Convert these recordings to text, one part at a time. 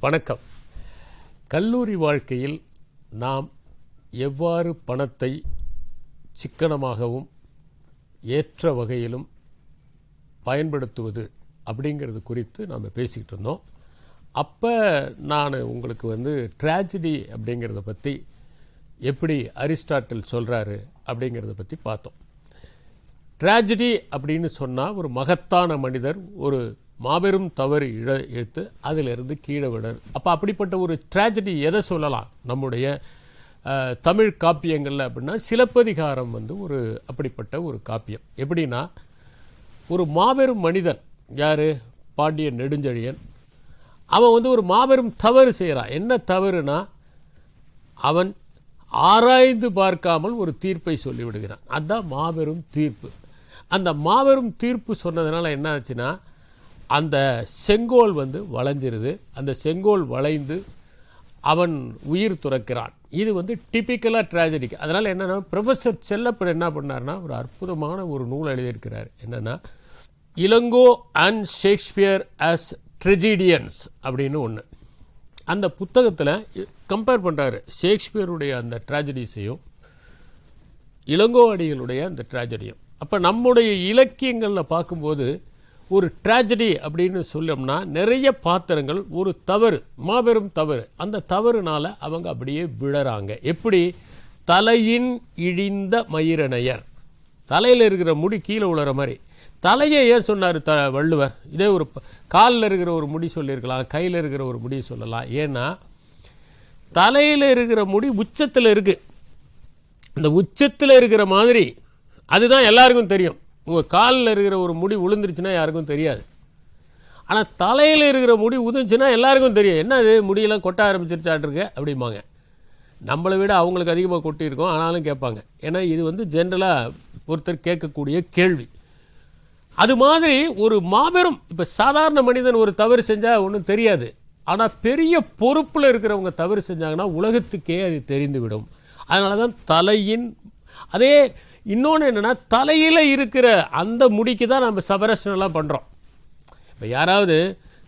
வணக்கம். கல்லூரி வாழ்க்கையில் நாம் எவ்வாறு பணத்தை சிக்கனமாகவும் ஏற்ற வகையிலும் பயன்படுத்துவது அப்படிங்கிறது குறித்து நாம் பேசிக்கிட்டு இருந்தோம். அப்போ நான் உங்களுக்கு ட்ராஜடி அப்படிங்கிறத பற்றி எப்படி அரிஸ்டாட்டில் சொல்கிறாரு அப்படிங்கிறத பற்றி பார்த்தோம். ட்ராஜடி அப்படின்னு சொன்னால் ஒரு மகத்தான மனிதர் ஒரு மாபெரும் தவறு இழுத்து அதிலிருந்து கீழே விடர். அப்போ அப்படிப்பட்ட ஒரு ட்ராஜடி எதை சொல்லலாம்? நம்முடைய தமிழ் காப்பியங்களில் அப்படின்னா சிலப்பதிகாரம் ஒரு அப்படிப்பட்ட ஒரு காப்பியம். எப்படின்னா, ஒரு மாபெரும் மனிதன் யார்? பாண்டியன் நெடுஞ்செழியன். அவன் ஒரு மாபெரும் தவறு செய்கிறான். என்ன தவறுனா, அவன் ஆராய்ந்து பார்க்காமல் ஒரு தீர்ப்பை சொல்லிவிடுகிறான். அதுதான் மாபெரும் தீர்ப்பு. அந்த மாபெரும் தீர்ப்பு சொன்னதுனால என்ன ஆச்சுன்னா, அந்த செங்கோல் வளைஞ்சிருது. அந்த செங்கோல் வளைந்து அவன் உயிர் துறக்கிறான். இது டிப்பிக்கலாக ட்ராஜடிக்கு. அதனால் என்னென்னா, ப்ரொஃபஸர் செல்லப்பன் என்ன பண்ணார்னா ஒரு அற்புதமான ஒரு நூல் எழுதியிருக்கிறார். என்னென்னா, இளங்கோ அண்ட் ஷேக்ஸ்பியர் ஆஸ் ட்ரெஜிடியன்ஸ் அப்படின்னு ஒன்று. அந்த புத்தகத்தில் கம்பேர் பண்ணுறாரு ஷேக்ஸ்பியருடைய அந்த ட்ராஜடிஸையும் இளங்கோ அடிகளுடைய அந்த ட்ராஜடியும். அப்போ நம்முடைய இலக்கியங்களில் பார்க்கும்போது ஒரு ட்ராஜடி அப்படின்னு சொல்லோம்னா நிறைய பாத்திரங்கள் ஒரு தவறு, மாபெரும் தவறு, அந்த தவறுனால அவங்க அப்படியே விழறாங்க. எப்படி? தலையின் இழிந்த மயிரணையர், தலையில் இருக்கிற முடி கீழே விழுற மாதிரி. தலையை ஏன் சொன்னார் வள்ளுவர்? இதே ஒரு காலில் இருக்கிற ஒரு முடி சொல்லியிருக்கலாம், கையில் இருக்கிற ஒரு முடி சொல்லலாம். ஏன்னா தலையில் இருக்கிற முடி உச்சத்தில் இருக்கு. அந்த உச்சத்தில் இருக்கிற மாதிரி அதுதான் எல்லாருக்கும் தெரியும். உங்கள் காலில் இருக்கிற ஒரு முடி உளுந்துருச்சுன்னா யாருக்கும் தெரியாது. ஆனால் தலையில் இருக்கிற முடி உதிர்ந்துச்சுன்னா எல்லாருக்கும் தெரியும். என்ன அது முடியெல்லாம் கொட்ட ஆரம்பிச்சிருச்சாட்டிருக்க அப்படிம்பாங்க. நம்மளை விட அவங்களுக்கு அதிகமாக கொட்டியிருக்கோம், ஆனாலும் கேட்பாங்க. ஏன்னா இது ஜென்ரலாக ஒருத்தர் கேட்கக்கூடிய கேள்வி. அது மாதிரி ஒரு மாபெரும், இப்போ சாதாரண மனிதன் ஒரு தவறு செஞ்சால் ஒன்றும் தெரியாது. ஆனால் பெரிய பொறுப்பில் இருக்கிறவங்க தவறு செஞ்சாங்கன்னா உலகத்துக்கே அது தெரிந்துவிடும். அதனால தான் தலையின், அதே இன்னொன்று என்னென்னா, தலையில் இருக்கிற அந்த முடிக்கு தான் நம்ம சபரசனெல்லாம் பண்ணுறோம். இப்போ யாராவது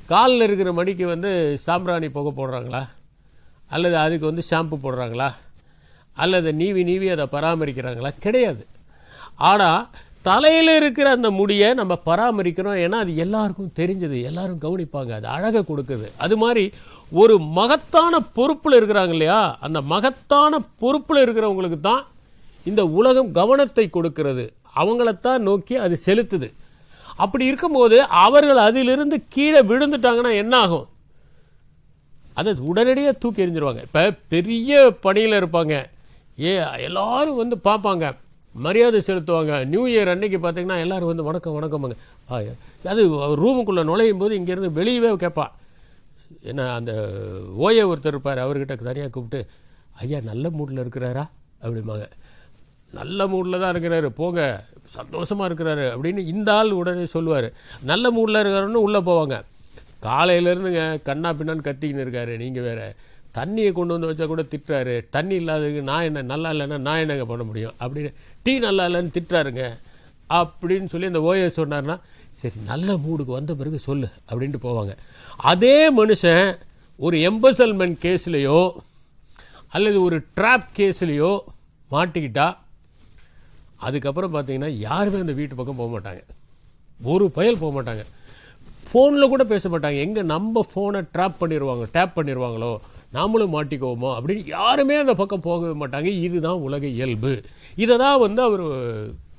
காலில் இருக்கிற மடிக்கு சாம்பிராணி புகை போடுறாங்களா, அல்லது அதுக்கு ஷாம்பு போடுறாங்களா, அல்லது நீவி அதை பராமரிக்கிறாங்களா? கிடையாது. ஆனால் தலையில் இருக்கிற அந்த முடியை நம்ம பராமரிக்கிறோம். ஏன்னா அது எல்லாருக்கும் தெரிஞ்சது, எல்லாரும் கவனிப்பாங்க, அது அழகை கொடுக்குது. அது மாதிரி ஒரு மகத்தான பொறுப்பில் இருக்கிறாங்க இல்லையா, அந்த மகத்தான பொறுப்பில் இருக்கிறவங்களுக்கு தான் இந்த உலகம் கவனத்தை கொடுக்கிறது, அவங்களைத்தான் நோக்கி அது செலுத்துது. அப்படி இருக்கும்போது அவர்கள் அதிலிருந்து கீழே விழுந்துட்டாங்கன்னா என்ன ஆகும்? அதை உடனடியாக தூக்கி எறிஞ்சிருவாங்க. இப்போ பெரிய பணியில் இருப்பாங்க, எல்லாரும் பார்ப்பாங்க, மரியாதை செலுத்துவாங்க. நியூ இயர் அன்னைக்கு பார்த்தீங்கன்னா எல்லாரும் வணக்கம் வணக்கம்ங்க. அது ரூமுக்குள்ளே நுழையும் போது இங்கேருந்து வெளியவே கேட்பான். ஏன்னா அந்த ஓய ஒருத்தர் இருப்பார், அவர்கிட்ட தனியாக கூப்பிட்டு, ஐயா நல்ல மூடில் இருக்கிறாரா அப்படிம்பாங்க. நல்ல மூடில் தான் இருக்கிறாரு, போங்க, சந்தோஷமாக இருக்கிறாரு அப்படின்னு இந்த ஆள் உடனே சொல்லுவார். நல்ல மூடில் இருக்கிறாருன்னு உள்ளே போவாங்க. காலையிலேருந்துங்க கண்ணா பின்னான்னு கத்திக்கின்னு இருக்காரு. நீங்கள் வேறு தண்ணியை கொண்டு வச்சா கூட திட்டுறாரு. தண்ணி இல்லாததுக்கு நான் என்ன, நல்லா இல்லைன்னா நான் என்னங்க பண்ண முடியும் அப்படின்னு, டீ நல்லா இல்லைன்னு திட்டுறாருங்க அப்படின்னு சொல்லி அந்த ஓயை சொன்னார்னா, சரி நல்ல மூடுக்கு வந்த பிறகு சொல்லு அப்படின்ட்டு போவாங்க. அதே மனுஷன் ஒரு எம்பசல்மெண்ட் கேஸ்லேயோ அல்லது ஒரு ட்ராப் கேஸ்லேயோ மாட்டிக்கிட்டா அதுக்கப்புறம் பார்த்தீங்கன்னா யாருமே அந்த வீட்டு பக்கம் போக மாட்டாங்க, ஒரு பயல் போக மாட்டாங்க, ஃபோனில் கூட பேச மாட்டாங்க. எங்கே நம்ம ஃபோனை டேப் பண்ணிடுவாங்களோ, நாமளும் மாட்டிக்குவோமோ அப்படின்னு யாருமே அந்த பக்கம் போகவே மாட்டாங்க. இதுதான் உலக இயல்பு. இதை தான் அவர்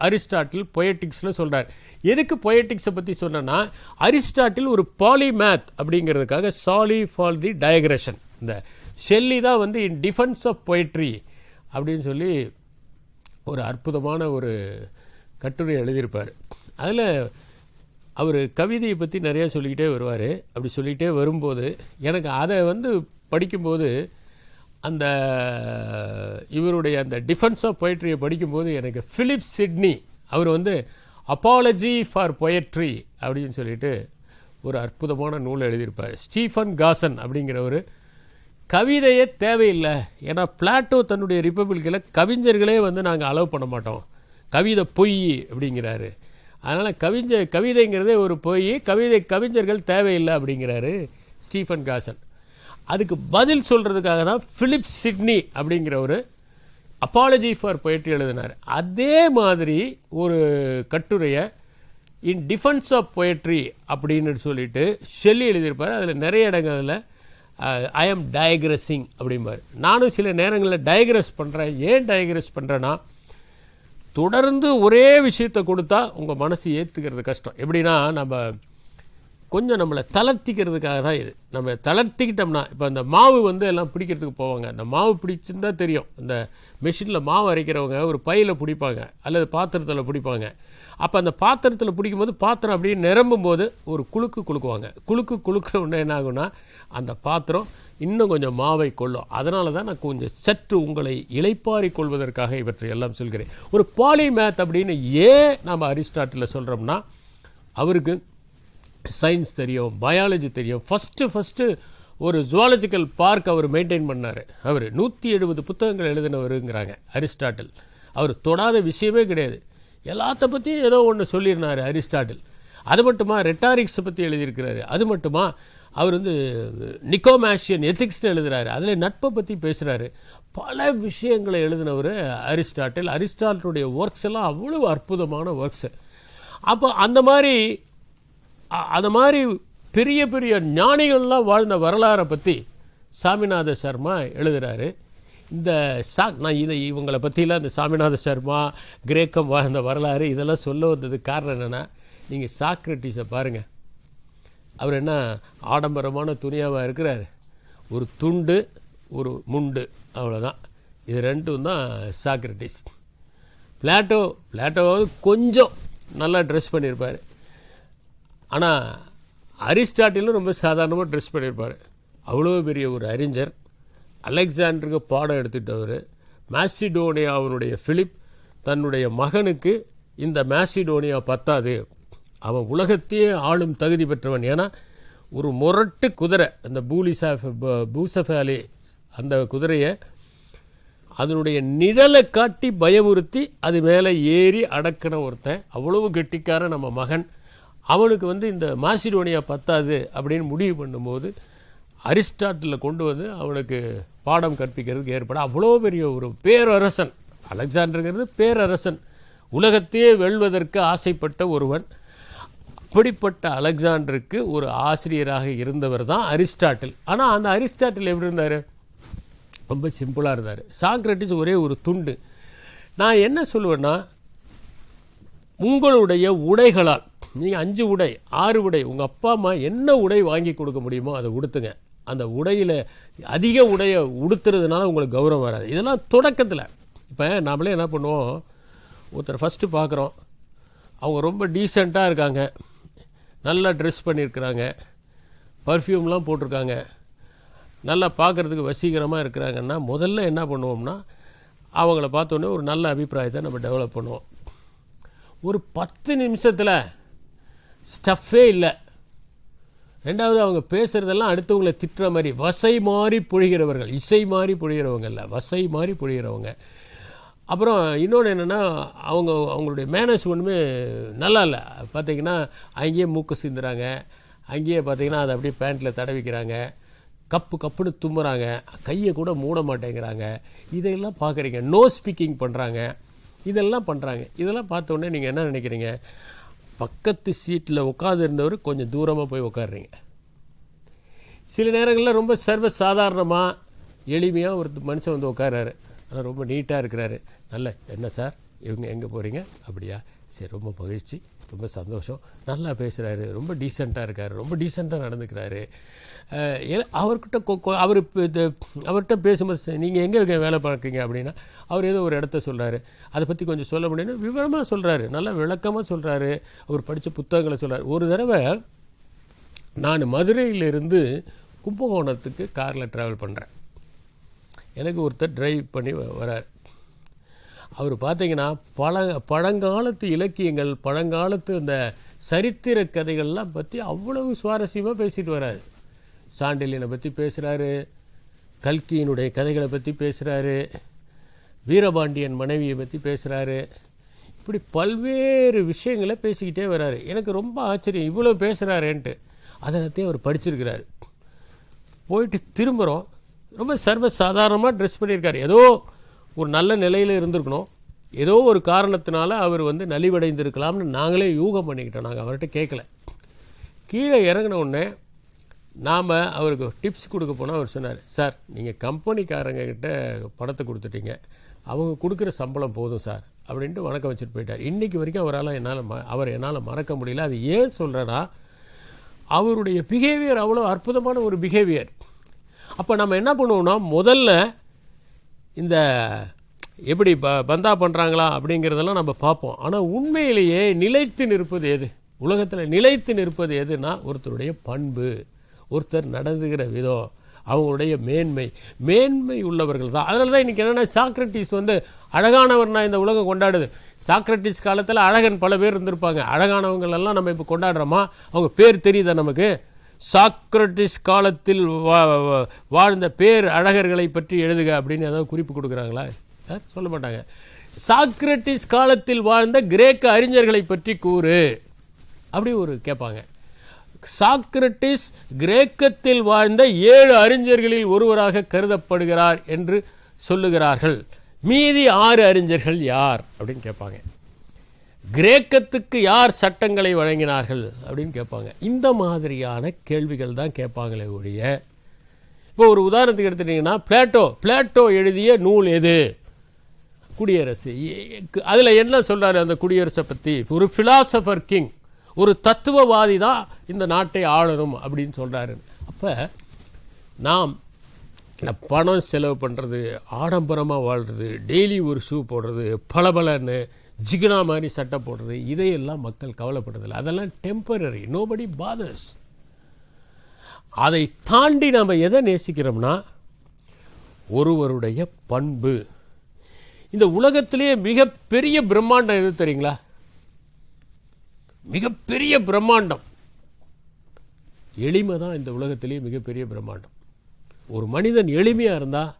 அரிஸ்டாட்டில் பொயட்டிக்ஸில் சொல்கிறார். எதுக்கு பொயட்டிக்ஸை பற்றி சொன்னேன்னா, அரிஸ்டாட்டில் ஒரு பாலிமேத் அப்படிங்கிறதுக்காக சாலி ஃபார் தி டயக்ரஷன், இந்த ஷெல்லி தான் இன் டிஃபென்ஸ் ஆஃப் பொயட்ரி அப்படின்னு சொல்லி ஒரு அற்புதமான ஒரு கட்டுரை எழுதியிருப்பார். அதில் அவர் கவிதையை பற்றி நிறையா சொல்லிக்கிட்டே வருவார். அப்படி சொல்லிக்கிட்டே வரும்போது எனக்கு அதை படிக்கும்போது அந்த இவருடைய அந்த டிஃபென்ஸ் ஆஃப் பொயட்ரியை படிக்கும்போது எனக்கு பிலிப் சிட்னி அவர் அப்பாலஜி ஃபார் பொயட்ரி அப்படின்னு சொல்லிட்டு ஒரு அற்புதமான நூல் எழுதியிருப்பார். ஸ்டீஃபன் காசன் அப்படிங்கிறவர் கவிதையே தேவையில்லை, ஏன்னா பிளாட்டோ தன்னுடைய ரிப்பப்ளிக்கில் கவிஞர்களே நாங்கள் அலோவ் பண்ண மாட்டோம், கவிதை பொய் அப்படிங்கிறாரு. அதனால் கவிதைங்கிறதே ஒரு பொய், கவிஞர்கள் தேவையில்லை அப்படிங்கிறாரு ஸ்டீஃபன் காசன். அதுக்கு பதில் சொல்கிறதுக்காக தான் பிலிப் சிட்னி அப்படிங்கிற ஒரு அப்பாலஜி ஃபார் பொயட்ரி எழுதினார். அதே மாதிரி ஒரு கட்டுரையை இன் டிஃபென்ஸ் ஆஃப் பொயட்ரி அப்படின்னு சொல்லிட்டு ஷெல்லி எழுதியிருப்பார். அதில் நிறைய இடங்களில் ஐ ஆம் டயக்ரஸிங் அப்படிம்பார். நானும் சில நேரங்களில் டயக்ரஸ் பண்ணுறேன். ஏன் டயக்ரஸ் பண்ணுறேன்னா, தொடர்ந்து ஒரே விஷயத்தை கொடுத்தா உங்கள் மனசு ஏற்றுக்கிறது கஷ்டம். எப்படின்னா, நம்ம கொஞ்சம் நம்மளை தளர்த்திக்கிறதுக்காக தான் இது. நம்ம தளர்த்திக்கிட்டோம்னா, இப்போ அந்த மாவு எல்லாம் பிடிக்கிறதுக்கு போவாங்க. அந்த மாவு பிடிச்சிருந்தா தெரியும். அந்த மெஷினில் மாவு அரைக்கிறவங்க ஒரு பையில் பிடிப்பாங்க அல்லது பாத்திரத்தில் பிடிப்பாங்க. அப்போ அந்த பாத்திரத்தில் பிடிக்கும்போது பாத்திரம் அப்படியே நிரம்பும் போது ஒரு குலுக்குவாங்க. குலுக்கின உடனே என்ன ஆகும்னா, அந்த பாத்திரம் இன்னும் கொஞ்சம் மாவை கொள்ளும். அதனால தான் நான் கொஞ்சம் சற்று உங்களை இளைப்பாரி கொள்வதற்காக இவற்றை எல்லாம் சொல்கிறேன். ஒரு பாலிமேத் அப்படின்னு ஏன் நம்ம அரிஸ்டாட்டில் சொல்கிறோம்னா, அவருக்கு சயின்ஸ் தெரியும், பயாலஜி தெரியும். ஃபஸ்ட்டு ஒரு ஜுவாலஜிக்கல் பார்க் அவர் மெயின்டைன் பண்ணார். அவர் 170 புத்தகங்கள் எழுதினவருங்கிறாங்க அரிஸ்டாட்டில். அவர் தொடாத விஷயமே கிடையாது. எல்லாத்த பற்றியும் ஏதோ ஒன்று சொல்லியிருந்தார் அரிஸ்டாட்டில். அது மட்டுமா, ரெட்டாரிக்ஸை பற்றி எழுதியிருக்கிறாரு. அது மட்டுமா, அவர் நிக்கோமேஷியன் எத்திக்ஸ்னு எழுதுகிறாரு. அதில் நட்பை பற்றி பேசுகிறாரு. பல விஷயங்களை எழுதினவர் அரிஸ்டாட்டில். அரிஸ்டாட்டிலுடைய ஒர்க்ஸ் எல்லாம் அவ்வளவு அற்புதமான ஒர்க்ஸு. அப்போ அந்த மாதிரி பெரிய பெரிய ஞானிகள்லாம் வாழ்ந்த வரலாறை பற்றி சாமிநாத சர்மா எழுதுகிறாரு. இந்த நான் இவங்களை பற்றிலாம் இந்த சாமிநாத சர்மா, கிரேக்கம் வாழ்ந்த வரலாறு இதெல்லாம் சொல்ல வந்ததுக்கு காரணம் என்னென்னா, நீங்கள் சாக்ரட்டிஸை பாருங்கள். அவர் என்ன ஆடம்பரமான துணியாவாக இருக்கிறார். ஒரு துண்டு, ஒரு முண்டு, அவ்வளோதான். இது ரெண்டும் தான் சாக்ரட்டிஸ். பிளாட்டோவாவது கொஞ்சம் நல்லா ட்ரெஸ் பண்ணியிருப்பார். ஆனால் அரிஸ்டாட்டிலும் ரொம்ப சாதாரணமாக ட்ரெஸ் பண்ணியிருப்பார். அவ்வளோ பெரிய ஒரு அறிஞர். அலெக்சாண்டருக்கு பாடம் எடுத்துட்டவர். மாசிடோனியாவினுடைய பிலிப் தன்னுடைய மகனுக்கு இந்த மாசிடோனியா பத்தாது, அவன் உலகத்தையே ஆளும் தகுதி பெற்றவன். ஏன்னா ஒரு முரட்டு குதிரை, அந்த பூசஃபாலி, அந்த குதிரையை அதனுடைய நிழலை காட்டி பயமுறுத்தி அது மேலே ஏறி அடக்கின ஒருத்தன். அவ்வளவு கெட்டிக்கார நம்ம மகன். அவனுக்கு இந்த மாசிடோனியா பத்தாது அப்படின்னு முடிவு பண்ணும்போது அரிஸ்டாட்டில் கொண்டு அவனுக்கு பாடம் கற்பிக்கிறதுக்கு ஏற்பட அவ்வளோ பெரிய ஒரு பேரரசன். அலெக்சாண்டருங்கிறது பேரரசன், உலகத்தையே வெல்வதற்கு ஆசைப்பட்ட ஒருவன். அப்படிப்பட்ட அலெக்சாண்டருக்கு ஒரு ஆசிரியராக இருந்தவர் தான் அரிஸ்டாட்டில். ஆனால் அந்த அரிஸ்டாட்டில் எப்படி இருந்தார்? ரொம்ப சிம்பிளாக இருந்தார். சாக்ரட்டிஸ் ஒரே ஒரு துண்டு. நான் என்ன சொல்லுவேன்னா, உங்களுடைய உடைகளால் நீங்கள் 5 உடை 6 உடை உங்கள் அப்பா அம்மா என்ன உடை வாங்கி கொடுக்க முடியுமோ அதை உடுத்துங்க. அந்த உடையில் அதிக உடையை உடுத்துறதுனால உங்களுக்கு கௌரவம் வராது. இதெல்லாம் தொடக்கத்தில். இப்போ நாமளே என்ன பண்ணுவோம், ஒருத்தர் ஃபஸ்ட்டு பார்க்குறோம், அவங்க ரொம்ப டீசெண்டாக இருக்காங்க, நல்லா ட்ரெஸ் பண்ணியிருக்கிறாங்க, பர்ஃப்யூம்லாம் போட்டிருக்காங்க, நல்லா பார்க்குறதுக்கு வசீகரமாக இருக்கிறாங்கன்னா முதல்ல என்ன பண்ணுவோம்னா, அவங்கள பார்த்தோன்னே ஒரு நல்ல அபிப்பிராயத்தை நம்ம டெவலப் பண்ணுவோம். ஒரு 10 நிமிஷத்தில் ஸ்டஃப்பே இல்லை. ரெண்டாவது, அவங்க பேசுகிறதெல்லாம் அடுத்தவங்களை திட்டுற மாதிரி வசை மாறி பொழிகிறவர்கள். இசை மாறி பொழிகிறவங்க இல்லை, வசை மாறி பொழிகிறவங்க. அப்புறம் இன்னொன்று என்னென்னா, அவங்களுடைய மேனர்ஸ் ஒன்றுமே நல்லா இல்லை. பார்த்திங்கன்னா அங்கேயே மூக்கு சிந்துறாங்க, அங்கேயே பார்த்திங்கன்னா அதை அப்படியே பேண்ட்டில் தடவிக்கிறாங்க, கப்புன்னு தும்முறாங்க, கையை கூட மூட மாட்டேங்கிறாங்க. இதையெல்லாம் பார்க்குறீங்க. நோ ஸ்பீக்கிங் பண்ணுறாங்க, இதெல்லாம் பண்ணுறாங்க. இதெல்லாம் பார்த்தோன்னே நீங்கள் என்ன நினைக்கிறீங்க? பக்கத்து சீட்டில் உட்காந்து இருந்தவர் கொஞ்சம் தூரமாக போய் உட்காடுறீங்க. சில நேரங்களில் ரொம்ப சர்வ சாதாரணமாக எளிமையாக ஒரு மனுஷன் உட்காராரு, ஆனால் ரொம்ப நீட்டாக இருக்கிறாரு. நல்ல என்ன சார், இவங்க எங்கே போகிறீங்க? அப்படியா, சரி, ரொம்ப மகிழ்ச்சி, ரொம்ப சந்தோஷம், நல்லா பேசுகிறாரு, ரொம்ப டீசெண்டாக இருக்கார், ரொம்ப டீசெண்டாக நடந்துக்கிறாரு. அவர்கிட்ட பேசும்போது நீங்கள் எங்கே வேலை பார்க்குறீங்க அப்படின்னா, அவர் ஏதோ ஒரு இடத்த சொல்கிறாரு, அதை பற்றி கொஞ்சம் சொல்ல முடியும்னு விவரமாக சொல்கிறாரு, நல்லா விளக்கமாக சொல்கிறாரு, அவர் படித்த புத்தகங்களை சொல்கிறார். ஒரு தடவை நான் மதுரையிலிருந்து கும்பகோணத்துக்கு காரில் ட்ராவல் பண்ணுறேன். எனக்கு ஒருத்தர் டிரைவ் பண்ணி வரார். அவர் பார்த்தீங்கன்னா பழங்காலத்து இலக்கியங்கள், பழங்காலத்து அந்த சரித்திர கதைகள்லாம் பற்றி அவ்வளவு சுவாரஸ்யமாக பேசிட்டு வராரு. சாண்டிலியனை பற்றி பேசுகிறாரு, கல்கியினுடைய கதைகளை பற்றி பேசுகிறாரு, வீரபாண்டியன் மனைவியை பற்றி பேசுகிறாரு. இப்படி பல்வேறு விஷயங்களை பேசிக்கிட்டே வர்றாரு. எனக்கு ரொம்ப ஆச்சரியம், இவ்வளோ பேசுகிறாரேன்ட்டு. அதனத்தையும் அவர் படிச்சிருக்கிறாரு. போயிட்டு திரும்புகிறோம். ரொம்ப சர்வ சாதாரணமாக ட்ரெஸ் பண்ணியிருக்காரு. ஏதோ ஒரு நல்ல நிலையில் இருந்திருக்கணும். ஏதோ ஒரு காரணத்தினால அவர் வந்து நலிவடைந்திருக்கலாம்னு நாங்களே யூகம் பண்ணிக்கிட்டோம். நாங்கள் அவர்கிட்ட கேட்கல. கீழே இறங்கின உடனே நாம் அவருக்கு டிப்ஸ் கொடுக்க போனால் அவர் சொன்னார், சார் நீங்கள் கம்பெனிக்காரங்க கிட்ட பணத்தை கொடுத்துட்டீங்க, அவங்க கொடுக்குற சம்பளம் போதும் சார் அப்படின்ட்டு வணக்கம் வச்சுட்டு போயிட்டார். இன்றைக்கி வரைக்கும் அவர் என்னால் மறக்க முடியல. அது ஏன் சொல்கிறேன்னா, அவருடைய பிஹேவியர் அவ்வளோ அற்புதமான ஒரு பிஹேவியர். அப்போ நம்ம என்ன பண்ணுவோம்னா, முதல்ல இந்த எப்படி பந்தா பண்ணுறாங்களா அப்படிங்கிறதெல்லாம் நம்ம பார்ப்போம். ஆனால் உண்மையிலேயே நிலைத்து நிற்பது எது, உலகத்தில் நிலைத்து நிற்பது எதுனா ஒருத்தருடைய பண்பு, ஒருத்தர் நடந்துகிற விதம், அவங்களுடைய மேன்மை உள்ளவர்கள் தான். அதனால தான் இன்றைக்கி என்னென்னா, சாக்ரட்டிஸ் வந்து அழகானவர்னா இந்த உலகம் கொண்டாடுது. சாக்ரட்டிஸ் காலத்தில் அழகன் பல பேர் இருந்திருப்பாங்க. அழகானவங்களெல்லாம் நம்ம இப்போ கொண்டாடுறோமா? அவங்க பேர் தெரியுதா நமக்கு? சாக்ரட்டிஸ் காலத்தில் வாழ்ந்த பேர் அழகர்களை பற்றி எழுதுக அப்படின்னு ஏதாவது குறிப்பு கொடுக்குறாங்களா? சொல்ல மாட்டாங்க. சாக்ரட்டிஸ் காலத்தில் வாழ்ந்த கிரேக்க அறிஞர்களை பற்றி கூறு அப்படி ஒரு கேட்பாங்க. சாக்ரட்டிஸ் கிரேக்கத்தில் வாழ்ந்த 7 அறிஞர்களில் ஒருவராக கருதப்படுகிறார் என்று சொல்லுகிறார்கள். மீதி 6 அறிஞர்கள் யார் அப்படின்னு கேட்பாங்க. கிரேக்கத்துக்கு யார் சட்டங்களை வழங்கினார்கள் அப்படின்னு கேட்பாங்க. இந்த மாதிரியான கேள்விகள் தான் கேட்பாங்களே ஒழிய, இப்போ ஒரு உதாரணத்துக்கு எடுத்துட்டிங்கன்னா, பிளாட்டோ எழுதிய நூல் எது? குடியரசு. அதில் என்ன சொல்கிறாரு அந்த குடியரசை பற்றி? ஒரு ஃபிலாசபர் கிங், ஒரு தத்துவவாதி தான் இந்த நாட்டை ஆளணும் அப்படின்னு சொல்கிறாரு. அப்போ நாம் பணம் செலவு பண்ணுறது, ஆடம்பரமாக வாழ்கிறது, டெய்லி ஒரு ஷூ போடுறது, பளபளன்னு ஜிகினா மாதிரி சட்டை போடுறது, இதையெல்லாம் மக்கள் கவலைப்படுறதில்லை. அதெல்லாம் டெம்பரரி, நோபடி பாதர்ஸ். அதை தாண்டி நாம் எதை நேசிக்கிறோம்னா, ஒருவருடைய பண்பு. இந்த உலகத்திலேயே மிகப்பெரிய பிரம்மாண்டம் எது தெரியுங்களா? மிகப்பெரிய பிரம்மாண்டம் எளிமை தான். இந்த உலகத்திலேயே மிகப்பெரிய பிரம்மாண்டம். ஒரு மனிதன் எளிமையாக இருந்தால்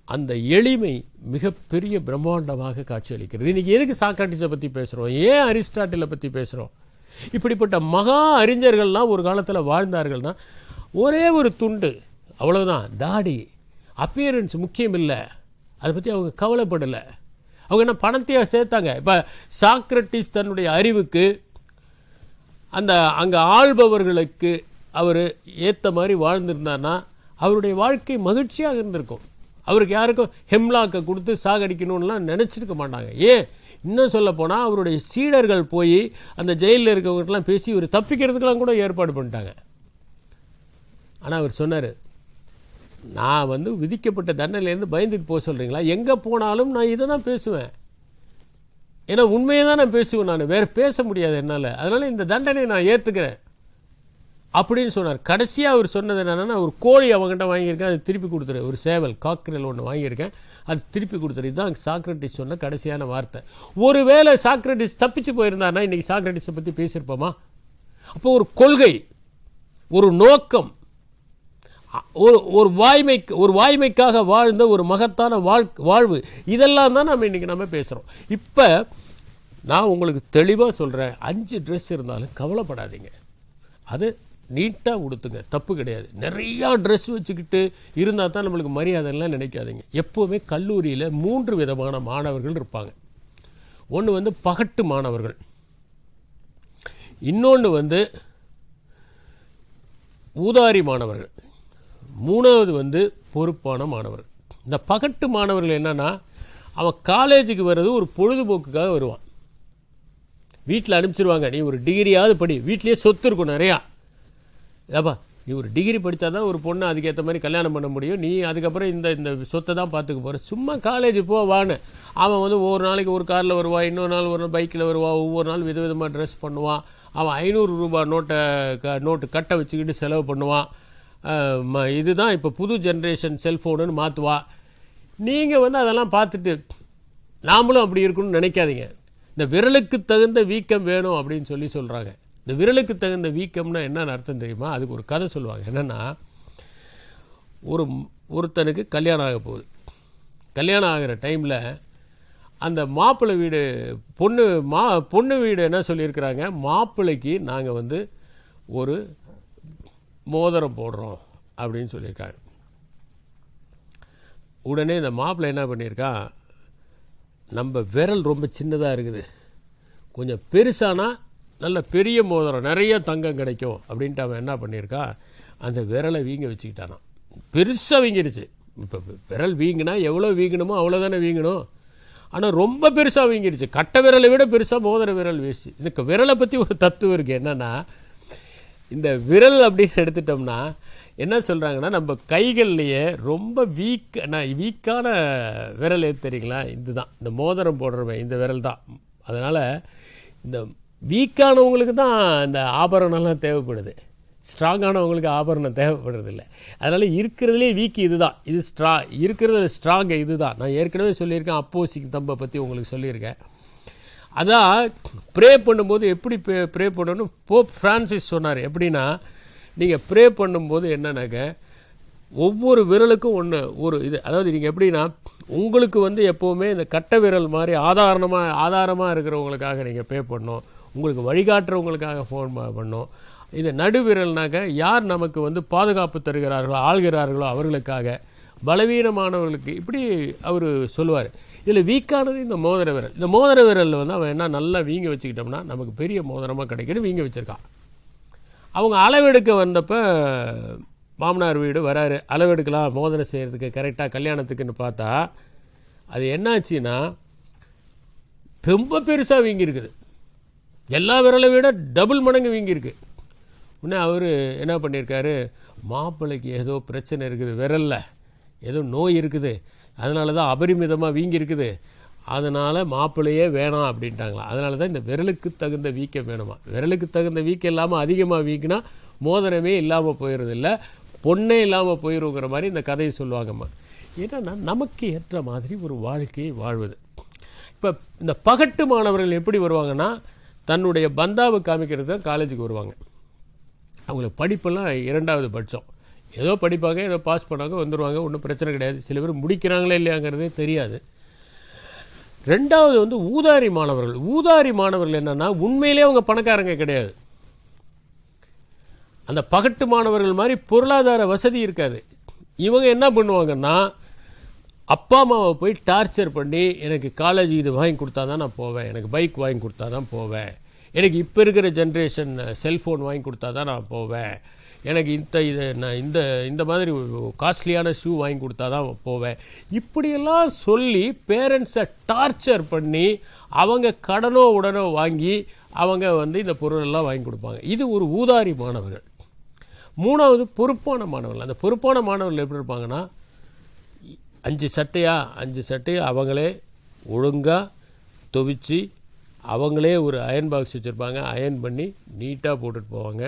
அந்த எளிமை மிகப்பெரிய பிரம்மாண்டமாக காட்சியளிக்கிறது. இன்றைக்கி எதுக்கு சாக்ரட்டிஸை பற்றி பேசுகிறோம், ஏன் அரிஸ்டாட்டிலை பற்றி பேசுகிறோம்? இப்படிப்பட்ட மகா அறிஞர்கள்லாம் ஒரு காலத்தில் வாழ்ந்தார்கள்னா, ஒரே ஒரு துண்டு அவ்வளோதான், தாடி, அப்பியரன்ஸ் முக்கியம் இல்லை, அதை பற்றி அவங்க கவலைப்படலை. அவங்க என்ன பணத்தையாக சேர்த்தாங்க? இப்போ சாக்ரட்டிஸ் தன்னுடைய அறிவுக்கு அந்த அங்கே ஆள்பவர்களுக்கு அவர் ஏற்ற மாதிரி வாழ்ந்திருந்தார்னா அவருடைய வாழ்க்கை மகிழ்ச்சியாக இருந்திருக்கும். அவருக்கு யாருக்கும் ஹெம்லாக்கை கொடுத்து சாகடிக்கணும்லாம் நினச்சிருக்க மாட்டாங்க. ஏன் இன்னும் சொல்ல போனால், அவருடைய சீடர்கள் போய் அந்த ஜெயிலில் இருக்கவங்ககிட்டலாம் பேசி இவர் தப்பிக்கிறதுக்கெல்லாம் கூட ஏற்பாடு பண்ணிட்டாங்க. ஆனால் அவர் சொன்னார், நான் வந்து விதிக்கப்பட்ட தண்டனையிலேருந்து பயந்துட்டு போக சொல்கிறீங்களா? எங்கே போனாலும் நான் இதை தான் பேசுவேன். ஏன்னா உண்மையை தான் நான் பேசுவேன், நான் வேறு பேச முடியாது என்னால். அதனால் இந்த தண்டனையை நான் ஏற்றுக்கிறேன் அப்படின்னு சொன்னார். கடைசியாக அவர் சொன்னது என்னென்னா, ஒரு கோழி அவங்ககிட்ட வாங்கியிருக்கேன், அது திருப்பி கொடுத்துரு. ஒரு சேவல், காக்ரல் ஒன்று வாங்கியிருக்கேன், அது திருப்பி கொடுத்துரு. இதுதான் சாக்ரட்டிஸ் சொன்ன கடைசியான வார்த்தை. ஒருவேளை சாக்ரட்டிஸ் தப்பிச்சு போயிருந்தாருன்னா இன்றைக்கி சாக்ரட்டிஸை பற்றி பேசியிருப்போமா? அப்போ ஒரு கொள்கை, ஒரு நோக்கம், ஒரு வாய்மைக்காக வாழ்ந்த ஒரு மகத்தான வாழ்வு, இதெல்லாம் தான் நம்ம பேசுகிறோம். இப்போ நான் உங்களுக்கு தெளிவாக சொல்கிறேன், 5 ட்ரெஸ் இருந்தாலும் கவலைப்படாதீங்க, அது நீட்டாக உடுத்துங்க, தப்பு கிடையாது. நிறையா ட்ரெஸ் வச்சுக்கிட்டு இருந்தால் தான் நம்மளுக்கு மரியாதைலாம் நினைக்காதீங்க. எப்போவுமே கல்லூரியில் 3 விதமான மாணவர்கள் இருப்பாங்க. ஒன்று வந்து பகட்டு மாணவர்கள், இன்னொன்று வந்து ஊதாரி மாணவர்கள், 3வது வந்து பொறுப்பான மாணவர்கள். இந்த பகட்டு மாணவர்கள் என்னன்னா, அவன் காலேஜுக்கு வர்றது ஒரு பொழுதுபோக்குக்காக வருவான். வீட்டில் அனுப்பிச்சிருவாங்க, நீ ஒரு டிகிரியாவது படி, வீட்லேயே சொத்து இருக்கும் நிறையா, ஏப்பா நீ ஒரு டிகிரி படித்தா தான் ஒரு பொண்ணை அதுக்கேற்ற மாதிரி கல்யாணம் பண்ண முடியும், நீ அதுக்கப்புறம் இந்த சொத்தை தான் பார்த்துக்க போகிற, சும்மா காலேஜ் போவான்னு. அவன் வந்து ஒவ்வொரு நாளைக்கு ஒரு காரில் வருவான், இன்னொரு நாள் ஒரு நாள் பைக்கில் வருவான், ஒவ்வொரு நாள் விதவிதமாக ட்ரெஸ் பண்ணுவான், அவன் 500 ரூபாய் நோட்டு கட்டை வச்சுக்கிட்டு செலவு பண்ணுவான். இதுதான் இப்போ புது ஜென்ரேஷன் செல்ஃபோனுன்னு மாற்றுவான். நீங்கள் வந்து அதெல்லாம் பார்த்துட்டு நாமளும் அப்படி இருக்கணும்னு நினைக்காதீங்க. இந்த விரலுக்கு தகுந்த வீக்கம் வேணும் அப்படின்னு சொல்கிறாங்க. இந்த விரலுக்கு தகுந்த வீக்கம்னா என்னன்னு அர்த்தம் தெரியுமா? அதுக்கு ஒரு கதை சொல்லுவாங்க. என்னென்னா, ஒருத்தனுக்கு கல்யாணம் ஆக போகுது. கல்யாணம் ஆகிற டைமில் அந்த மாப்பிள்ளை வீடு பொண்ணு வீடு என்ன சொல்லியிருக்கிறாங்க, மாப்பிள்ளைக்கு நாங்கள் வந்து ஒரு மோதிரம் போடுறோம், அப்படின்னு சொல்லியிருக்காங்க. உடனே இந்த மாப்பிள்ளை என்ன பண்ணியிருக்கான், நம்ம விரல் ரொம்ப சின்னதாக இருக்குது, கொஞ்சம் பெருசானா நல்ல பெரிய மோதிரம் நிறைய தங்கம் கிடைக்கும் அப்படின்ட்டு அவன் என்ன பண்ணியிருக்கான், அந்த விரலை வீங்க வச்சுக்கிட்டானான். பெருசாக வீங்கிடுச்சு. இப்போ விரல் வீங்கினா எவ்வளோ வீங்கணுமோ அவ்வளோதானே வீங்கணும். ஆனால் ரொம்ப பெருசாக வீங்கிடுச்சு. கட்டை விரலை விட பெருசாக மோதிர விரல் வீசி. இதுக்கு விரலை பற்றி ஒரு தத்துவம் இருக்குது. என்னென்னா, இந்த விரல் அப்படின்னு எடுத்துட்டோம்னா என்ன சொல்கிறாங்கன்னா, நம்ம கைகள்லையே ரொம்ப வீக்கான விரல் எது தெரியுங்களா, இதுதான். இந்த மோதிரம் போடுறவன் இந்த விரல் தான். அதனால் இந்த வீக்கானவங்களுக்கு தான் இந்த ஆபரணம்லாம் தேவைப்படுது, ஸ்ட்ராங்கானவங்களுக்கு ஆபரணம் தேவைப்படுறதில்லை. அதனால் இருக்கிறதுலே வீக்கு இது தான். இது இருக்கிறது ஸ்ட்ராங்கு இது தான். நான் ஏற்கனவே சொல்லியிருக்கேன், அப்போசிங் தம்பை பற்றி உங்களுக்கு சொல்லியிருக்கேன். அதான் ப்ரே பண்ணும்போது எப்படி ப்ரே பண்ணணும் போப் ஃப்ரான்சிஸ் சொன்னார். எப்படின்னா, நீங்கள் ப்ரே பண்ணும்போது என்னன்னாக்க ஒவ்வொரு விரலுக்கும் ஒரு இது, அதாவது நீங்கள் எப்படின்னா உங்களுக்கு எப்போவுமே இந்த கட்டை விரல் மாதிரி ஆதாரமாக இருக்கிறவங்களுக்காக நீங்கள் ப்ரே பண்ணணும், உங்களுக்கு வழிகாட்டுறவங்களுக்காக ஃபோன் பண்ணணும். இந்த நடுவிரல்னாக்க யார் நமக்கு பாதுகாப்பு தருகிறார்களோ ஆள்கிறார்களோ அவர்களுக்காக, பலவீனமானவர்களுக்கு, இப்படி அவர் சொல்லுவார். இதில் வீக்கானது இந்த மோதிர விரல். இந்த மோதிர விரலில் அவன் என்ன நல்லா வீங்க வச்சுக்கிட்டோம்னா நமக்கு பெரிய மோதிரமாக கிடைக்குன்னு வீங்க வச்சுருக்கான். அவங்க அளவெடுக்க வந்தப்போ மாமனார் வீடு வராரு, அளவெடுக்கலாம் மோதிரம் செய்கிறதுக்கு கரெக்டாக கல்யாணத்துக்குன்னு பார்த்தா அது என்னாச்சுன்னா ரொம்ப பெருசாக வீங்கியிருக்குது. எல்லா விரலை விட டபுள் மடங்கு வீங்கியிருக்கு. உடனே அவர் என்ன பண்ணியிருக்காரு, மாப்பிள்ளைக்கு ஏதோ பிரச்சனை இருக்குது, விரலில் ஏதோ நோய் இருக்குது, அதனால தான் அபரிமிதமாக வீங்கியிருக்குது, அதனால் மாப்பிள்ளையே வேணாம் அப்படின்ட்டாங்களா. அதனால தான் இந்த விரலுக்கு தகுந்த வீக்கம் வேணுமா. விரலுக்கு தகுந்த வீக்கம் இல்லாமல் அதிகமாக வீக்கினா மோதிரமே இல்லாமல் போயிடுறதில்ல, பொண்ணே இல்லாமல் போயிடுங்கிற மாதிரி இந்த கதையை சொல்லுவாங்கம்மா. ஏன்னா நமக்கு ஏற்ற மாதிரி ஒரு வாழ்க்கையை வாழ்வது. இப்போ இந்த பகட்டு மாணவர்கள் எப்படி வருவாங்கன்னா, தன்னுடைய பந்தாவை காமிக்கிறது தான் காலேஜுக்கு வருவாங்க. அவங்களுக்கு படிப்பெல்லாம் 2வது பட்சம், ஏதோ படிப்பாங்க, ஏதோ பாஸ் பண்ணாங்க வந்துடுவாங்க, ஒன்றும் பிரச்சனை கிடையாது. சில பேர் முடிக்கிறாங்களே இல்லையாங்கிறதே தெரியாது. 2வது ஊதாரி மாணவர்கள். ஊதாரி மாணவர்கள் என்னென்னா உண்மையிலே அவங்க பணக்காரங்க கிடையாது. அந்த பகட்டு மாணவர்கள் மாதிரி பொருளாதார வசதி இருக்காது. இவங்க என்ன பண்ணுவாங்கன்னா, அப்பா அம்மாவை போய் டார்ச்சர் பண்ணி, எனக்கு காலேஜ் இது வாங்கி கொடுத்தா தான் நான் போவேன், எனக்கு பைக் வாங்கி கொடுத்தா தான் போவேன், எனக்கு இப்போ இருக்கிற ஜென்ரேஷன் செல்ஃபோன் வாங்கி கொடுத்தா தான் நான் போவேன், எனக்கு இந்த மாதிரி காஸ்ட்லியான ஷூ வாங்கி கொடுத்தா தான் போவேன், இப்படியெல்லாம் சொல்லி பேரண்ட்ஸை டார்ச்சர் பண்ணி அவங்க கடனோ உடனோ வாங்கி அவங்க இந்த பொருளெல்லாம் வாங்கி கொடுப்பாங்க. இது ஒரு ஊதாரி மாணவர்கள். 3வது பொறுப்பான மாணவர்கள். அந்த பொறுப்பான மாணவர்கள் எப்படி இருப்பாங்கன்னா, 5 சட்டையை அவங்களே ஒழுங்காக துவைச்சி அவங்களே ஒரு அயன் பாக்ஸ் வச்சுருப்பாங்க, அயன் பண்ணி நீட்டாக போட்டுட்டு போவாங்க.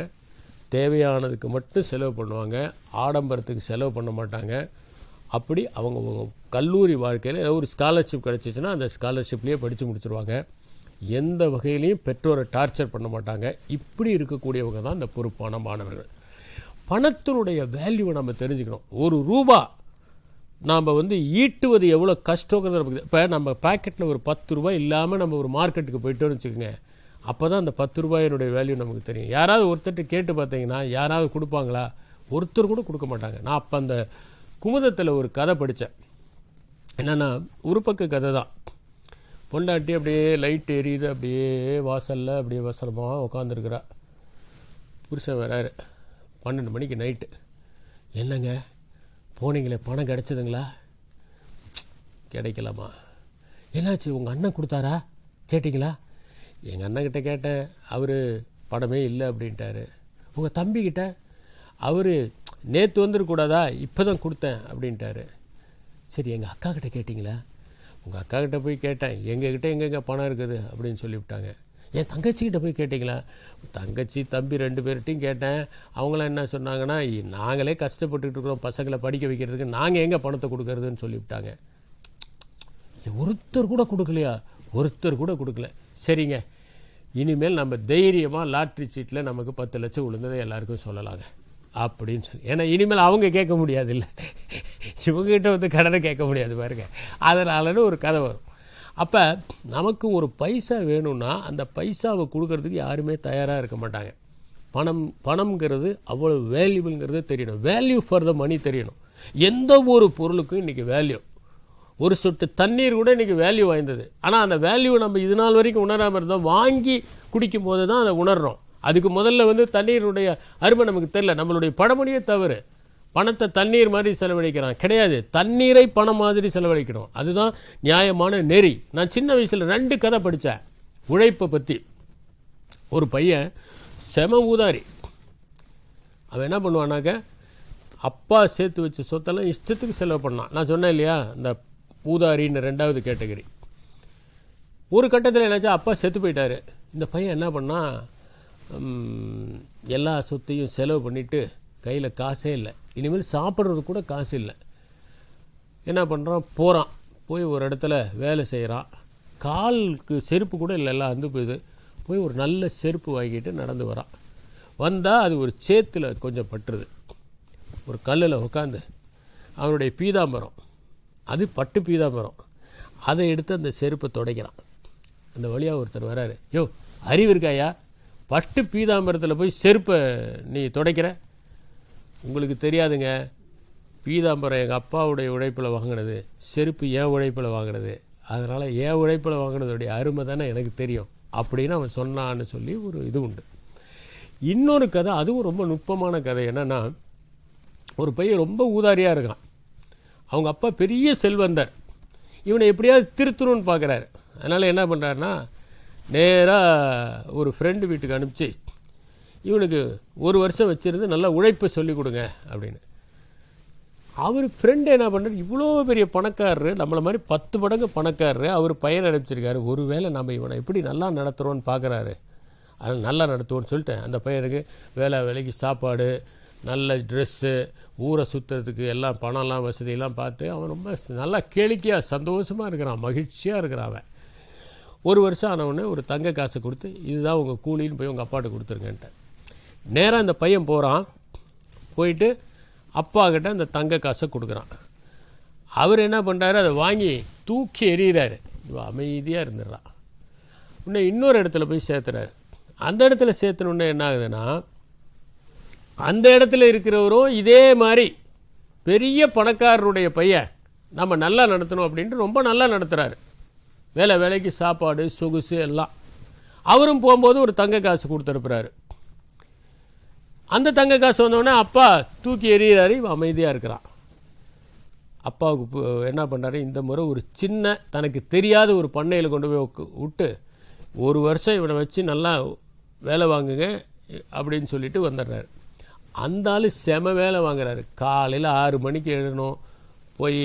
தேவையானதுக்கு மட்டும் செலவு பண்ணுவாங்க, ஆடம்பரத்துக்கு செலவு பண்ண மாட்டாங்க. அப்படி அவங்க கல்லூரி வாழ்க்கையில் ஏதோ ஒரு ஸ்காலர்ஷிப் கிடச்சிச்சின்னா அந்த ஸ்காலர்ஷிப்லேயே படித்து முடிச்சுருவாங்க. எந்த வகையிலையும் பெற்றோரை டார்ச்சர் பண்ண மாட்டாங்க. இப்படி இருக்கக்கூடியவங்க தான் இந்த பொறுப்பான மாணவர்கள். பணத்தினுடைய வேல்யூவை நம்ம தெரிஞ்சுக்கணும். ஒரு ரூபா நாம் ஈட்டுவது எவ்வளோ கஷ்டங்கிறது நமக்கு. இப்போ நம்ம பாக்கெட்டில் ஒரு 10 ரூபாய் இல்லாமல் நம்ம ஒரு மார்க்கெட்டுக்கு போயிட்டோன்னு வச்சுக்கோங்க, அப்போ தான் அந்த 10 ரூபாயினுடைய வேல்யூ நமக்கு தெரியும். யாராவது ஒருத்தர்கிட்ட கேட்டு பார்த்தீங்கன்னா யாராவது கொடுப்பாங்களா? ஒருத்தர் கூட கொடுக்க மாட்டாங்க. நான் அப்போ அந்த குமுதத்தில் ஒரு கதை படித்தேன். என்னென்னா, ஒரு பக்க கதை தான். பொண்டாட்டி அப்படியே லைட் எரியுது, அப்படியே வாசலில் அப்படியே வசனமாக உட்காந்துருக்குறா. புருஷன் வராரு 12 மணிக்கு நைட்டு. என்னங்க போனீங்களே, பணம் கிடச்சிதுங்களா? கிடைக்கலாமா? என்னாச்சு, உங்கள் அண்ணன் கொடுத்தாரா கேட்டிங்களா? எங்கள் அண்ணன்கிட்ட கேட்டேன், அவர் பணமே இல்லை அப்படின்ட்டாரு. உங்கள் தம்பிக்கிட்ட? அவர் நேற்று வந்துருக்கூடாதா, இப்போ தான் கொடுத்தேன் அப்படின்ட்டாரு. சரி, எங்கள் அக்கா கிட்ட கேட்டிங்களா? உங்கள் அக்கா கிட்ட போய் கேட்டேன், எங்ககிட்ட எங்கெங்கே பணம் இருக்குது அப்படின்னு சொல்லிவிட்டாங்க. என் தங்கச்சிக்கிட்ட போய் கேட்டிங்களா? தங்கச்சி தம்பி 2 பேர்கிட்டையும் கேட்டேன். அவங்களாம் என்ன சொன்னாங்கன்னா, நாங்களே கஷ்டப்பட்டுக்கிட்டு இருக்கிறோம் பசங்களை படிக்க வைக்கிறதுக்கு, நாங்கள் எங்கே பணத்தை கொடுக்கறதுன்னு சொல்லிவிட்டாங்க. ஒருத்தர் கூட கொடுக்கலையா? ஒருத்தர் கூட கொடுக்கல. சரிங்க, இனிமேல் நம்ம தைரியமாக லாட்ரி சீட்டில் நமக்கு 10 லட்சம் விழுந்ததை எல்லாருக்கும் சொல்லலாங்க அப்படின்னு சொல்லி. ஏன்னா இனிமேல் அவங்க கேட்க முடியாது, இல்லை இவங்ககிட்ட கடனை கேட்க முடியாது பாருங்க. அதனாலன்னு ஒரு கதை வரும். அப்போ நமக்கு ஒரு பைசா வேணும்னா அந்த பைசாவை கொடுக்கறதுக்கு யாருமே தயாராக இருக்க மாட்டாங்க. பணம்ங்கிறது அவ்வளோ வேல்யூபிள்ங்கிறது தெரியணும். வேல்யூ ஃபார் த மணி தெரியணும். எந்த ஒரு பொருளுக்கும் இன்றைக்கி வேல்யூ. ஒரு சொட்டு தண்ணீர் கூட இன்றைக்கி வேல்யூ வாய்ந்தது. ஆனால் அந்த வேல்யூ நம்ம இது நாள் வரைக்கும் உணராமல் இருந்தோம். வாங்கி குடிக்கும் போது தான் அதை உணர்றோம். அதுக்கு முதல்ல தண்ணீருடைய அருமை நமக்கு தெரியல. நம்மளுடைய பழமொழியே தவறு. பணத்தை தண்ணீர் மாதிரி செலவழிக்கிறான் கிடையாது. தண்ணீரை பணம் மாதிரி செலவழிக்கணும். அதுதான் நியாயமான நெறி. நான் சின்ன வயசில் 2 கதை படித்தேன் உழைப்பை பற்றி. ஒரு பையன் செம ஊதாரி. அவன் என்ன பண்ணுவானாக்க அப்பா சேர்த்து வச்ச சொத்தெல்லாம் இஷ்டத்துக்கு செலவு பண்ணான். நான் சொன்னேன் இல்லையா, இந்த ஊதாரின்னு 2வது கேட்டகரி. ஒரு கட்டத்தில் என்னாச்சா, அப்பா செத்து போயிட்டார். இந்த பையன் என்ன பண்ணான், எல்லா சொத்தையும் செலவு பண்ணிவிட்டு கையில் காசே இல்லை, இனிமேல் சாப்பிட்றது கூட காசு இல்லை. என்ன பண்ணுறான், போய் ஒரு இடத்துல வேலை செய்கிறான். காலுக்கு செருப்பு கூட இல்லை, எல்லாம் அந்து போயிது. போய் ஒரு நல்ல செருப்பு வாங்கிட்டு நடந்து வரான். வந்தால் அது ஒரு சேத்துல கொஞ்சம் பட்டுருது. ஒரு கல்லில் உட்காந்து அவனுடைய பீதாம்பரம், அது பட்டு பீதாம்பரம், அதை எடுத்து அந்த செருப்பை துடைக்கிறான். அந்த வழியாக ஒருத்தர் வராரு. யோ, அறிவு இருக்காயா, பட்டு பீதாம்பரத்தில் போய் செருப்பை நீ துடைக்கிற? உங்களுக்கு தெரியாதுங்க, பீதாம்பரம் எங்கள் அப்பாவுடைய உழைப்பில் வாங்கினது, செருப்பு என் உழைப்பில் வாங்கினது, அதனால் என் உழைப்பில் வாங்கினதுடைய அருமை தானே எனக்கு தெரியும் அப்படின்னு அவன் சொன்னான்னு சொல்லி ஒரு இது உண்டு. இன்னொரு கதை, அதுவும் ரொம்ப நுட்பமான கதை. என்னென்னா, ஒரு பையன் ரொம்ப ஊதாரியாக இருக்கான். அவங்க அப்பா பெரிய செல்வந்தர். இவனை எப்படியாவது திருத்தணும்னு பார்க்குறாரு. அதனால் என்ன பண்ணுறாருன்னா, நேராக ஒரு ஃப்ரெண்டு வீட்டுக்கு அனுப்பிச்சு இவனுக்கு 1 வருஷம் வச்சுருந்து நல்லா உழைப்பை சொல்லிக் கொடுங்க அப்படின்னு. அவர் ஃப்ரெண்டு என்ன பண்ணுறாரு, இவ்வளோ பெரிய பணக்காரரு, நம்மளை மாதிரி 10 மடங்கு பணக்காரரு, அவர் பையனை அனுப்பிச்சிருக்காரு. ஒருவேளை நம்ம இவனை எப்படி நல்லா நடத்துகிறோன்னு பார்க்குறாரு. அதனால் நல்லா நடத்துவோன்னு சொல்லிட்டு அந்த பையனுக்கு வேலைக்கு சாப்பாடு, நல்ல ட்ரெஸ்ஸு, ஊரை சுற்றுறதுக்கு எல்லாம் பணம்லாம் வசதியெல்லாம் பார்த்து அவன் ரொம்ப நல்லா கேளிக்கையாக சந்தோஷமாக இருக்கிறான், மகிழ்ச்சியாக இருக்கிறான். அவன் 1 வருஷம் ஆனவுடனே ஒரு தங்க காசை கொடுத்து, இதுதான் உங்கள் கூலின்னு போய் உங்கள் அப்பாட்ட கொடுத்துருங்கன்ட்டு. நேராக அந்த பையன் போகிறான். போயிட்டு அப்பா கிட்ட அந்த தங்க காசை கொடுக்குறான். அவர் என்ன பண்ணுறாரு, அதை வாங்கி தூக்கி எறிகிறாரு. இவன் அமைதியாக இருந்துடுறான். இன்னும் இன்னொரு இடத்துல போய் சேர்த்துறாரு. அந்த இடத்துல சேர்த்துனோடனே என்ன ஆகுதுன்னா, அந்த இடத்துல இருக்கிறவரும் இதே மாதிரி பெரிய பணக்காரருடைய பையன் நம்ம நல்லா நடத்தணும் அப்படின்ட்டு ரொம்ப நல்லா நடத்துகிறாரு. வேலைக்கு சாப்பாடு, சொகுசு எல்லாம். அவரும் போகும்போது ஒரு தங்க காசு கொடுத்துருப்புறாரு. அந்த தங்க காசு வந்தோடனே அப்பா தூக்கி எறிகிறாரு. இவன் அமைதியாக இருக்கிறான். அப்பாவுக்கு என்ன பண்ணுறாரு, இந்த முறை ஒரு சின்ன தனக்கு தெரியாத ஒரு பண்ணையில் கொண்டு போய் விட்டு 1 வருஷம் இவனை வச்சு நல்லா வேலை வாங்குங்க அப்படின்னு சொல்லிட்டு வந்துடுறாரு. அந்த ஆள் செம வேலை வாங்குறாரு. காலையில் 6 மணிக்கு எழுதணும், போய்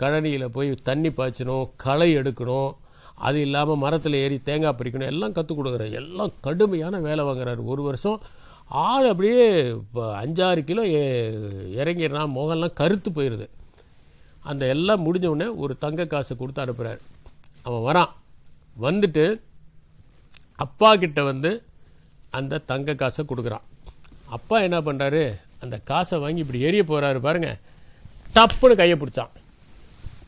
கழனியில் போய் தண்ணி பாய்ச்சணும், களை எடுக்கணும், அது இல்லாமல் மரத்தில் ஏறி தேங்காய் பறிக்கணும், எல்லாம் கற்றுக் கொடுக்குறாரு. எல்லாம் கடுமையான வேலை வாங்குறாரு. 1 வருஷம் ஆள் அப்படியே 5-6 கிலோ இறங்கிடுறான். முகம்லாம் கருத்து போயிடுது. அந்த எல்லாம் முடிஞ்ச உடனே ஒரு தங்க காசை கொடுத்து அனுப்புகிறார். அவன் வரான். வந்துட்டு அப்பா கிட்ட வந்து அந்த தங்க காசை கொடுக்குறான். அப்பா என்ன பண்ணுறாரு, அந்த காசை வாங்கி இப்படி எரிய போகிறாரு பாருங்க. டப்புன்னு கையை பிடிச்சான்.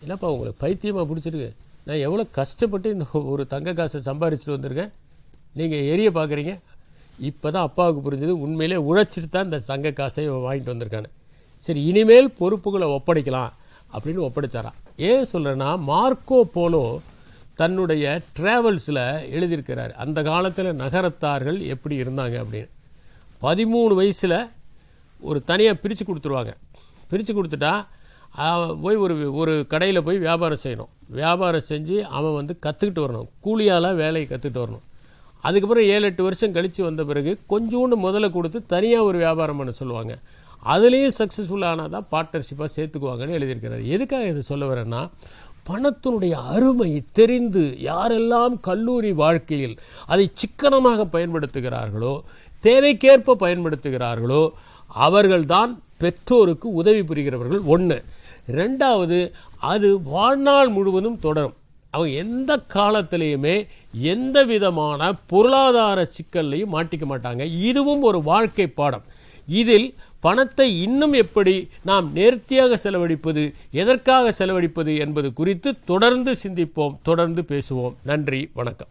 இல்லைப்பா, உங்களுக்கு பைத்தியமாக பிடிச்சிருக்கு, நான் எவ்வளோ கஷ்டப்பட்டு இந்த ஒரு தங்க காசை சம்பாரிச்சிட்டு வந்திருக்கேன், நீங்கள் எரிய பார்க்குறீங்க. இப்போ தான் அப்பாவுக்கு புரிஞ்சது, உண்மையிலே உழைச்சிட்டு தான் இந்த தங்க காசை வாங்கிட்டு வந்திருக்கான்னு. சரி, இனிமேல் பொறுப்புகளை ஒப்படைக்கலாம் அப்படின்னு ஒப்படைச்சாரான். ஏன் சொல்கிறேன்னா, மார்க்கோ போலோ தன்னுடைய ட்ராவல்ஸில் எழுதியிருக்கிறார் அந்த காலத்தில் நகரத்தார்கள் எப்படி இருந்தாங்க அப்படின்னு. 13 வயசில் ஒரு தனியாக பிரித்து கொடுத்துருவாங்க. பிரித்து கொடுத்துட்டா போய் ஒரு கடையில் போய் வியாபாரம் செய்யணும். வியாபாரம் செஞ்சு அவன் வந்து கற்றுக்கிட்டு வரணும், கூலியால் வேலையை கற்றுக்கிட்டு வரணும். அதுக்கப்புறம் 7-8 வருஷம் கழித்து வந்த பிறகு கொஞ்சோண்டு முதல்ல கொடுத்து தனியாக ஒரு வியாபாரம் பண்ண சொல்லுவாங்க. அதுலேயும் சக்ஸஸ்ஃபுல்லானால் தான் பார்ட்னர்ஷிப்பாக சேர்த்துக்குவாங்கன்னு எழுதியிருக்கிறார். எதுக்காக இதை சொல்ல வரேன்னா, பணத்தினுடைய அருமை தெரிந்து யாரெல்லாம் கல்லூரி வாழ்க்கையில் அதை சிக்கனமாக பயன்படுத்துகிறார்களோ, தேவைக்கேற்ப பயன்படுத்துகிறார்களோ, அவர்கள்தான் பெற்றோருக்கு உதவி புரிகிறவர்கள். 1. 2வது, அது வாழ்நாள் முழுவதும் தொடரும். அவங்க எந்த காலத்திலையுமே எந்த விதமான பொருளாதார சிக்கல்லையும் மாட்டிக்க மாட்டாங்க. இதுவும் ஒரு வாழ்க்கை பாடம். இதில் பணத்தை இன்னும் எப்படி நாம் நேர்த்தியாக செலவழிப்பது, எதற்காக செலவழிப்பது என்பது குறித்து தொடர்ந்து சிந்திப்போம், தொடர்ந்து பேசுவோம். நன்றி, வணக்கம்.